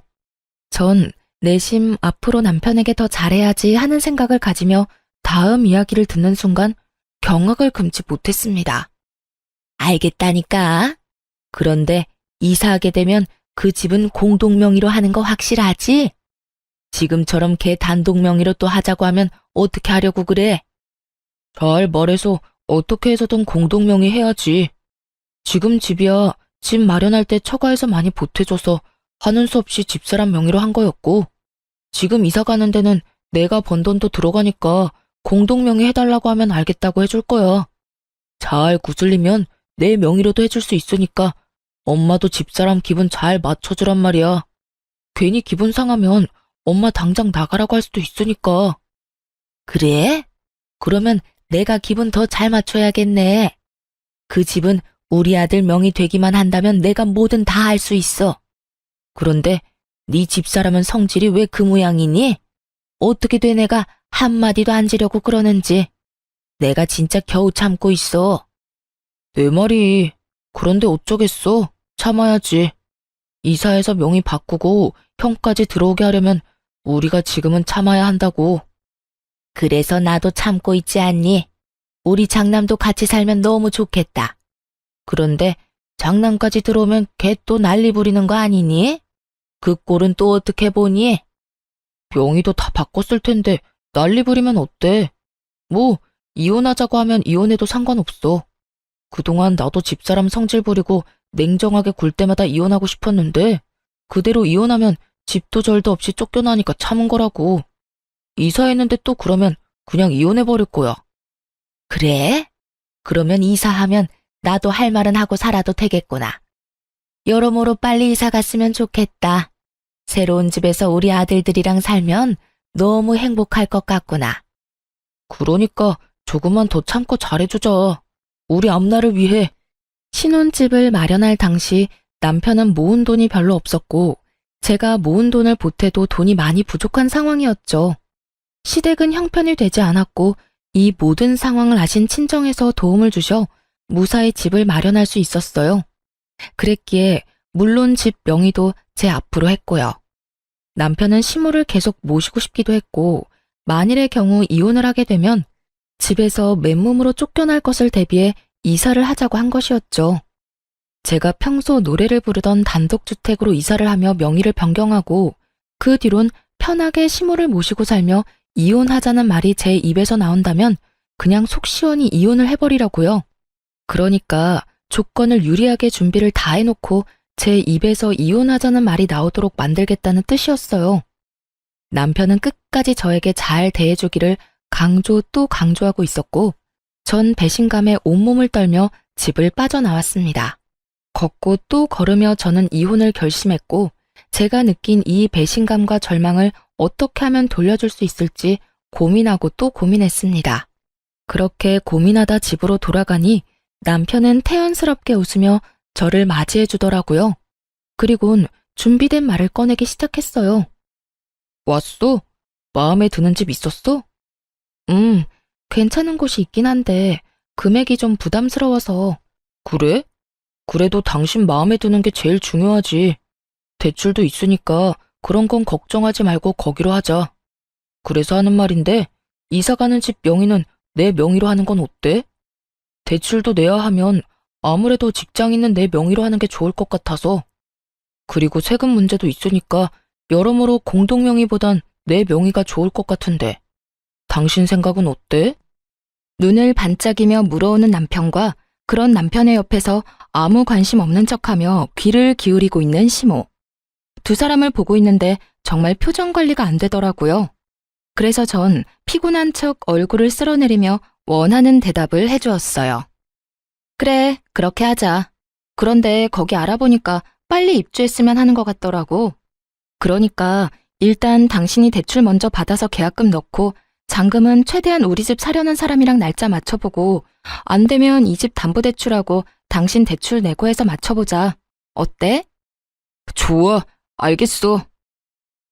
전 내심 앞으로 남편에게 더 잘해야지 하는 생각을 가지며 다음 이야기를 듣는 순간 경악을 금치 못했습니다. 알겠다니까. 그런데 이사하게 되면 그 집은 공동명의로 하는 거 확실하지? 지금처럼 걔 단독명의로 또 하자고 하면 어떻게 하려고 그래? 잘 말해서 어떻게 해서든 공동명의 해야지. 지금 집이야 집 마련할 때 처가에서 많이 보태줘서 하는 수 없이 집사람 명의로 한 거였고 지금 이사 가는 데는 내가 번 돈도 들어가니까 공동명의 해달라고 하면 알겠다고 해줄 거야. 잘 구슬리면 내 명의로도 해줄 수 있으니까 엄마도 집사람 기분 잘 맞춰주란 말이야. 괜히 기분 상하면 엄마 당장 나가라고 할 수도 있으니까. 그래? 그러면 내가 기분 더 잘 맞춰야겠네. 그 집은 우리 아들 명의 되기만 한다면 내가 뭐든 다 할 수 있어. 그런데 네 집사람은 성질이 왜 그 모양이니? 어떻게 돼 내가 한마디도 안 지려고 그러는지. 내가 진짜 겨우 참고 있어. 내 말이. 그런데 어쩌겠어. 참아야지. 이사해서 명의 바꾸고 형까지 들어오게 하려면 우리가 지금은 참아야 한다고. 그래서 나도 참고 있지 않니? 우리 장남도 같이 살면 너무 좋겠다. 그런데 장남까지 들어오면 걔 또 난리 부리는 거 아니니? 그 꼴은 또 어떻게 보니? 명의도 다 바꿨을 텐데 난리 부리면 어때? 뭐 이혼하자고 하면 이혼해도 상관없어. 그동안 나도 집사람 성질 부리고 냉정하게 굴 때마다 이혼하고 싶었는데 그대로 이혼하면 집도 절도 없이 쫓겨나니까 참은 거라고. 이사했는데 또 그러면 그냥 이혼해버릴 거야. 그래? 그러면 이사하면 나도 할 말은 하고 살아도 되겠구나. 여러모로 빨리 이사 갔으면 좋겠다. 새로운 집에서 우리 아들들이랑 살면 너무 행복할 것 같구나. 그러니까 조금만 더 참고 잘해주자. 우리 앞날을 위해. 신혼집을 마련할 당시 남편은 모은 돈이 별로 없었고 제가 모은 돈을 보태도 돈이 많이 부족한 상황이었죠. 시댁은 형편이 되지 않았고 이 모든 상황을 아신 친정에서 도움을 주셔 무사히 집을 마련할 수 있었어요. 그랬기에 물론 집 명의도 제 앞으로 했고요. 남편은 시모를 계속 모시고 싶기도 했고 만일의 경우 이혼을 하게 되면 집에서 맨몸으로 쫓겨날 것을 대비해 이사를 하자고 한 것이었죠. 제가 평소 노래를 부르던 단독주택으로 이사를 하며 명의를 변경하고 그 뒤론 편하게 시모를 모시고 살며 이혼하자는 말이 제 입에서 나온다면 그냥 속 시원히 이혼을 해버리라고요. 그러니까 조건을 유리하게 준비를 다 해놓고 제 입에서 이혼하자는 말이 나오도록 만들겠다는 뜻이었어요. 남편은 끝까지 저에게 잘 대해주기를 강조 또 강조하고 있었고 전 배신감에 온몸을 떨며 집을 빠져나왔습니다. 걷고 또 걸으며 저는 이혼을 결심했고 제가 느낀 이 배신감과 절망을 어떻게 하면 돌려줄 수 있을지 고민하고 또 고민했습니다. 그렇게 고민하다 집으로 돌아가니 남편은 태연스럽게 웃으며 저를 맞이해 주더라고요. 그리곤 준비된 말을 꺼내기 시작했어요. 왔어? 마음에 드는 집 있었어? 괜찮은 곳이 있긴 한데 금액이 좀 부담스러워서. 그래? 그래도 당신 마음에 드는 게 제일 중요하지. 대출도 있으니까 그런 건 걱정하지 말고 거기로 하자. 그래서 하는 말인데 이사 가는 집 명의는 내 명의로 하는 건 어때? 대출도 내야 하면 아무래도 직장 있는 내 명의로 하는 게 좋을 것 같아서. 그리고 세금 문제도 있으니까 여러모로 공동 명의보단 내 명의가 좋을 것 같은데. 당신 생각은 어때? 눈을 반짝이며 물어오는 남편과 그런 남편의 옆에서 아무 관심 없는 척하며 귀를 기울이고 있는 시모. 두 사람을 보고 있는데 정말 표정 관리가 안 되더라고요. 그래서 전 피곤한 척 얼굴을 쓸어내리며 원하는 대답을 해주었어요. 그래, 그렇게 하자. 그런데 거기 알아보니까 빨리 입주했으면 하는 것 같더라고. 그러니까 일단 당신이 대출 먼저 받아서 계약금 넣고 잔금은 최대한 우리 집 사려는 사람이랑 날짜 맞춰보고 안 되면 이 집 담보대출하고 당신 대출 내고 해서 맞춰보자. 어때? 좋아, 알겠어.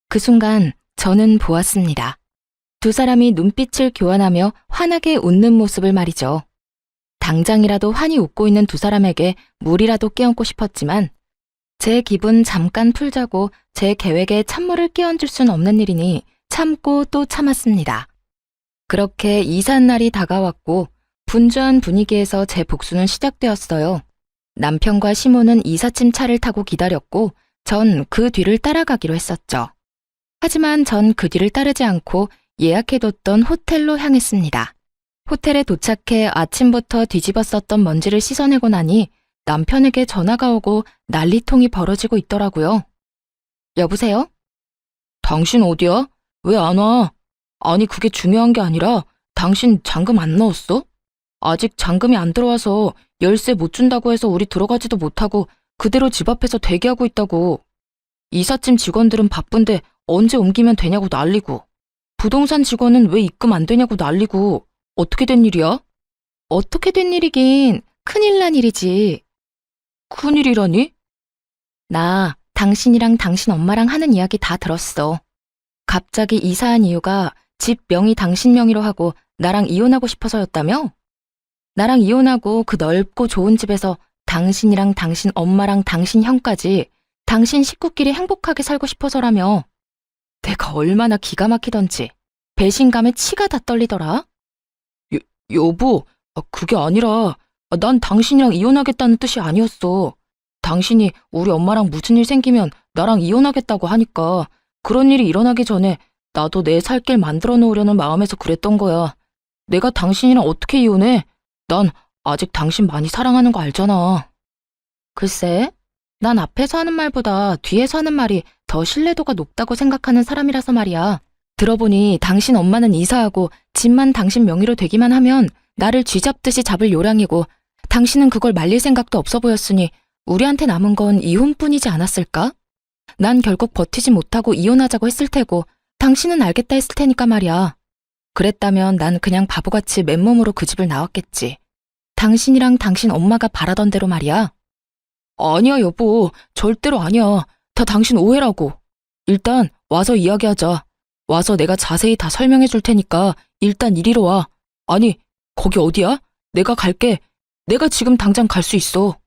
그 순간 저는 보았습니다. 두 사람이 눈빛을 교환하며 환하게 웃는 모습을 말이죠. 당장이라도 환히 웃고 있는 두 사람에게 물이라도 끼얹고 싶었지만 제 기분 잠깐 풀자고 제 계획에 찬물을 끼얹을 순 없는 일이니 참고 또 참았습니다. 그렇게 이삿 날이 다가왔고 분주한 분위기에서 제 복수는 시작되었어요. 남편과 시모는 이삿짐 차를 타고 기다렸고 전 그 뒤를 따라가기로 했었죠. 하지만 전 그 뒤를 따르지 않고 예약해뒀던 호텔로 향했습니다. 호텔에 도착해 아침부터 뒤집었었던 먼지를 씻어내고 나니 남편에게 전화가 오고 난리통이 벌어지고 있더라고요. 여보세요? 당신 어디야? 왜 안 와? 아니 그게 중요한 게 아니라 당신 잔금 안 넣었어? 아직 잔금이 안 들어와서 열쇠 못 준다고 해서 우리 들어가지도 못하고 그대로 집 앞에서 대기하고 있다고. 이삿짐 직원들은 바쁜데 언제 옮기면 되냐고 난리고. 부동산 직원은 왜 입금 안 되냐고 난리고. 어떻게 된 일이야? 어떻게 된 일이긴 큰일 난 일이지. 큰일이라니? 나 당신이랑 당신 엄마랑 하는 이야기 다 들었어. 갑자기 이사한 이유가 집 명의 당신 명의로 하고 나랑 이혼하고 싶어서였다며? 나랑 이혼하고 그 넓고 좋은 집에서 당신이랑 당신 엄마랑 당신 형까지 당신 식구끼리 행복하게 살고 싶어서라며. 내가 얼마나 기가 막히던지 배신감에 치가 다 떨리더라. 여보, 그게 아니라 난 당신이랑 이혼하겠다는 뜻이 아니었어. 당신이 우리 엄마랑 무슨 일 생기면 나랑 이혼하겠다고 하니까 그런 일이 일어나기 전에 나도 내 살 길 만들어 놓으려는 마음에서 그랬던 거야. 내가 당신이랑 어떻게 이혼해? 난 아직 당신 많이 사랑하는 거 알잖아. 글쎄, 난 앞에서 하는 말보다 뒤에서 하는 말이 더 신뢰도가 높다고 생각하는 사람이라서 말이야. 들어보니 당신 엄마는 이사하고 집만 당신 명의로 되기만 하면 나를 쥐잡듯이 잡을 요량이고 당신은 그걸 말릴 생각도 없어 보였으니 우리한테 남은 건 이혼뿐이지 않았을까? 난 결국 버티지 못하고 이혼하자고 했을 테고 당신은 알겠다 했을 테니까 말이야. 그랬다면 난 그냥 바보같이 맨몸으로 그 집을 나왔겠지. 당신이랑 당신 엄마가 바라던 대로 말이야. 아니야 여보, 절대로 아니야. 다 당신 오해라고. 일단 와서 이야기하자. 와서 내가 자세히 다 설명해 줄 테니까 일단 이리로 와. 아니, 거기 어디야? 내가 갈게. 내가 지금 당장 갈 수 있어.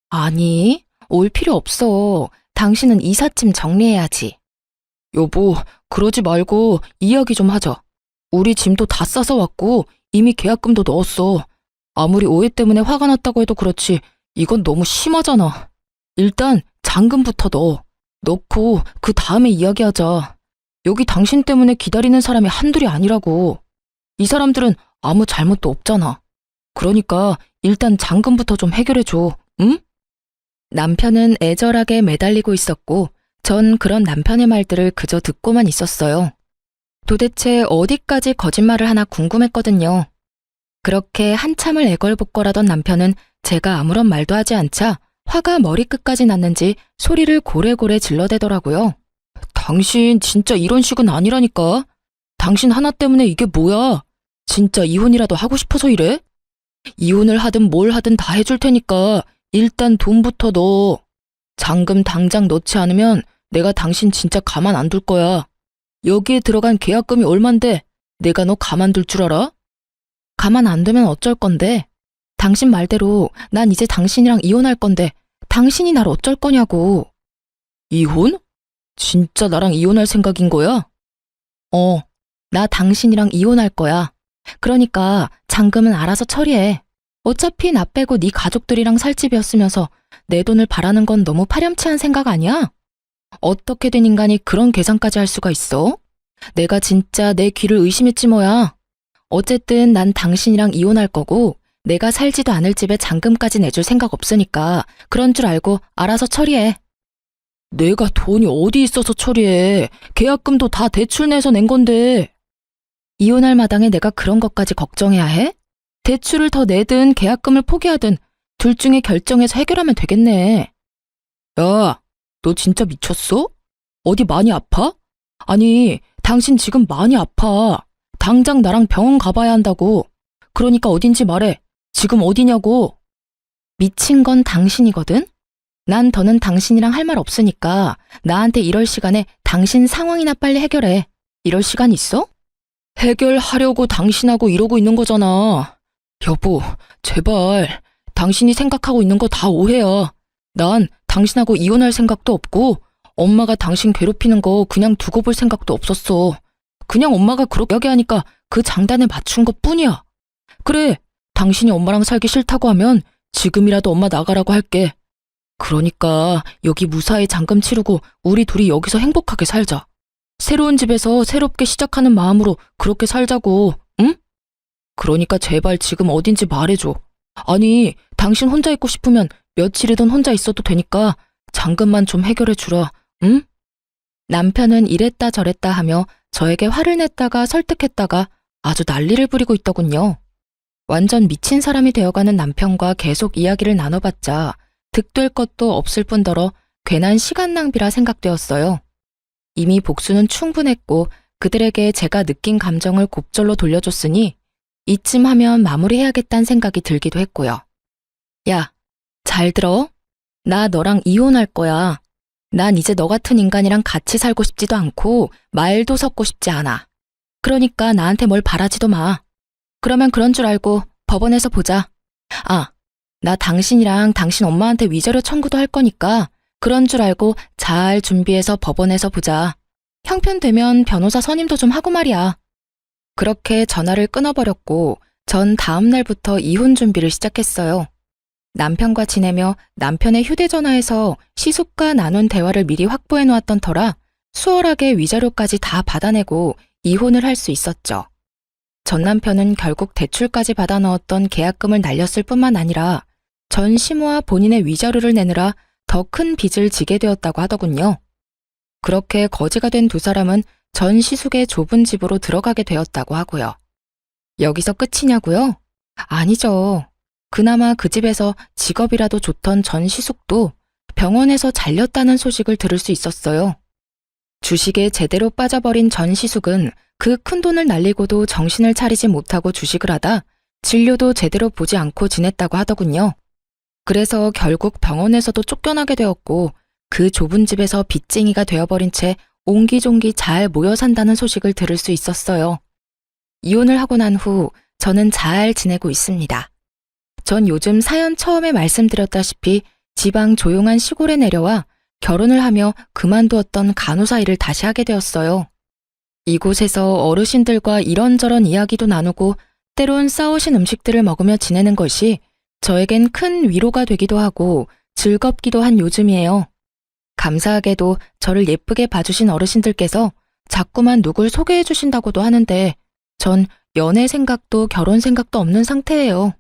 아니, 올 필요 없어. 당신은 이삿짐 정리해야지. 여보, 그러지 말고 이야기 좀 하자. 우리 짐도 다 싸서 왔고 이미 계약금도 넣었어. 아무리 오해 때문에 화가 났다고 해도 그렇지 이건 너무 심하잖아. 일단 잔금부터 넣어. 넣고 그 다음에 이야기하자. 여기 당신 때문에 기다리는 사람이 한둘이 아니라고. 이 사람들은 아무 잘못도 없잖아. 그러니까 일단 잔금부터 좀 해결해줘, 응? 남편은 애절하게 매달리고 있었고 전 그런 남편의 말들을 그저 듣고만 있었어요. 도대체 어디까지 거짓말을 하나 궁금했거든요. 그렇게 한참을 애걸복걸하던 남편은 제가 아무런 말도 하지 않자 화가 머리끝까지 났는지 소리를 고래고래 질러대더라고요. 당신 진짜 이런 식은 아니라니까. 당신 하나 때문에 이게 뭐야? 진짜 이혼이라도 하고 싶어서 이래? 이혼을 하든 뭘 하든 다 해줄 테니까 일단 돈부터 넣어. 잔금 당장 넣지 않으면 내가 당신 진짜 가만 안 둘 거야. 여기에 들어간 계약금이 얼만데 내가 너 가만둘 줄 알아? 가만 안 두면 어쩔 건데? 당신 말대로 난 이제 당신이랑 이혼할 건데 당신이 날 어쩔 거냐고. 이혼? 진짜 나랑 이혼할 생각인 거야? 나 당신이랑 이혼할 거야. 그러니까 잔금은 알아서 처리해. 어차피 나 빼고 네 가족들이랑 살 집이었으면서 내 돈을 바라는 건 너무 파렴치한 생각 아니야? 어떻게 된 인간이 그런 계산까지 할 수가 있어? 내가 진짜 내 귀를 의심했지 뭐야. 어쨌든 난 당신이랑 이혼할 거고 내가 살지도 않을 집에 잔금까지 내줄 생각 없으니까 그런 줄 알고 알아서 처리해. 내가 돈이 어디 있어서 처리해. 계약금도 다 대출 내서 낸 건데. 이혼할 마당에 내가 그런 것까지 걱정해야 해? 대출을 더 내든 계약금을 포기하든 둘 중에 결정해서 해결하면 되겠네. 야, 너 진짜 미쳤어? 어디 많이 아파? 아니, 당신 지금 많이 아파. 당장 나랑 병원 가봐야 한다고. 그러니까 어딘지 말해. 지금 어디냐고. 미친 건 당신이거든? 난 더는 당신이랑 할 말 없으니까 나한테 이럴 시간에 당신 상황이나 빨리 해결해. 이럴 시간 있어? 해결하려고 당신하고 이러고 있는 거잖아. 여보, 제발. 당신이 생각하고 있는 거 다 오해야. 난 당신하고 이혼할 생각도 없고 엄마가 당신 괴롭히는 거 그냥 두고 볼 생각도 없었어. 그냥 엄마가 그렇게 이야기하니까 그 장단에 맞춘 것 뿐이야. 그래, 당신이 엄마랑 살기 싫다고 하면 지금이라도 엄마 나가라고 할게. 그러니까 여기 무사히 잔금 치르고 우리 둘이 여기서 행복하게 살자. 새로운 집에서 새롭게 시작하는 마음으로 그렇게 살자고, 응? 그러니까 제발 지금 어딘지 말해줘. 아니, 당신 혼자 있고 싶으면 며칠이든 혼자 있어도 되니까 잔금만 좀 해결해 주라, 응? 남편은 이랬다 저랬다 하며 저에게 화를 냈다가 설득했다가 아주 난리를 부리고 있더군요. 완전 미친 사람이 되어가는 남편과 계속 이야기를 나눠봤자 득될 것도 없을 뿐더러 괜한 시간 낭비라 생각되었어요. 이미 복수는 충분했고 그들에게 제가 느낀 감정을 곱절로 돌려줬으니 이쯤 하면 마무리해야겠다는 생각이 들기도 했고요. 야, 잘 들어? 나 너랑 이혼할 거야. 난 이제 너 같은 인간이랑 같이 살고 싶지도 않고 말도 섞고 싶지 않아. 그러니까 나한테 뭘 바라지도 마. 그러면 그런 줄 알고 법원에서 보자. 아, 나 당신이랑 당신 엄마한테 위자료 청구도 할 거니까 그런 줄 알고 잘 준비해서 법원에서 보자. 형편되면 변호사 선임도 좀 하고 말이야. 그렇게 전화를 끊어버렸고 전 다음 날부터 이혼 준비를 시작했어요. 남편과 지내며 남편의 휴대전화에서 시숙과 나눈 대화를 미리 확보해 놓았던 터라 수월하게 위자료까지 다 받아내고 이혼을 할 수 있었죠. 전 남편은 결국 대출까지 받아 넣었던 계약금을 날렸을 뿐만 아니라 전 시모와 본인의 위자료를 내느라 더 큰 빚을 지게 되었다고 하더군요. 그렇게 거지가 된 두 사람은 전 시숙의 좁은 집으로 들어가게 되었다고 하고요. 여기서 끝이냐고요? 아니죠. 그나마 그 집에서 직업이라도 좋던 전 시숙도 병원에서 잘렸다는 소식을 들을 수 있었어요. 주식에 제대로 빠져버린 전 시숙은 그 큰 돈을 날리고도 정신을 차리지 못하고 주식을 하다 진료도 제대로 보지 않고 지냈다고 하더군요. 그래서 결국 병원에서도 쫓겨나게 되었고 그 좁은 집에서 빚쟁이가 되어버린 채 옹기종기 잘 모여 산다는 소식을 들을 수 있었어요. 이혼을 하고 난 후 저는 잘 지내고 있습니다. 전 요즘 사연 처음에 말씀드렸다시피 지방 조용한 시골에 내려와 결혼을 하며 그만두었던 간호사 일을 다시 하게 되었어요. 이곳에서 어르신들과 이런저런 이야기도 나누고 때론 싸우신 음식들을 먹으며 지내는 것이 저에겐 큰 위로가 되기도 하고 즐겁기도 한 요즘이에요. 감사하게도 저를 예쁘게 봐주신 어르신들께서 자꾸만 누굴 소개해 주신다고도 하는데 전 연애 생각도 결혼 생각도 없는 상태예요.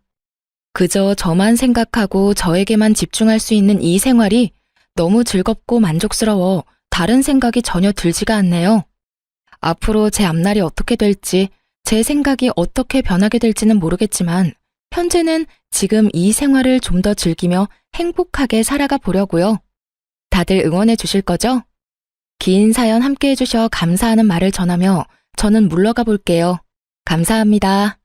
그저 저만 생각하고 저에게만 집중할 수 있는 이 생활이 너무 즐겁고 만족스러워 다른 생각이 전혀 들지가 않네요. 앞으로 제 앞날이 어떻게 될지, 제 생각이 어떻게 변하게 될지는 모르겠지만 현재는 지금 이 생활을 좀 더 즐기며 행복하게 살아가 보려고요. 다들 응원해 주실 거죠? 긴 사연 함께 해주셔 감사하는 말을 전하며 저는 물러가 볼게요. 감사합니다.